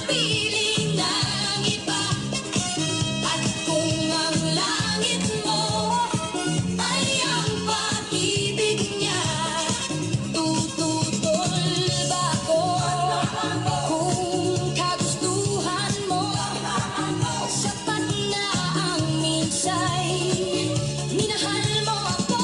piling ng iba. At kung ang langit mo ay ang pag-ibig niya, tututol ba ako? Kung kagustuhan mo, sapat na ang minsay minahal mo ako.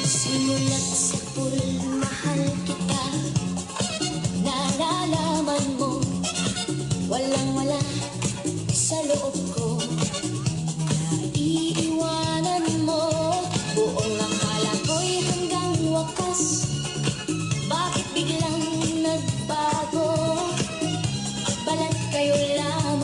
Simulat sa pool, mahal kita. Nalalaman mo, walang-wala sa loob ko.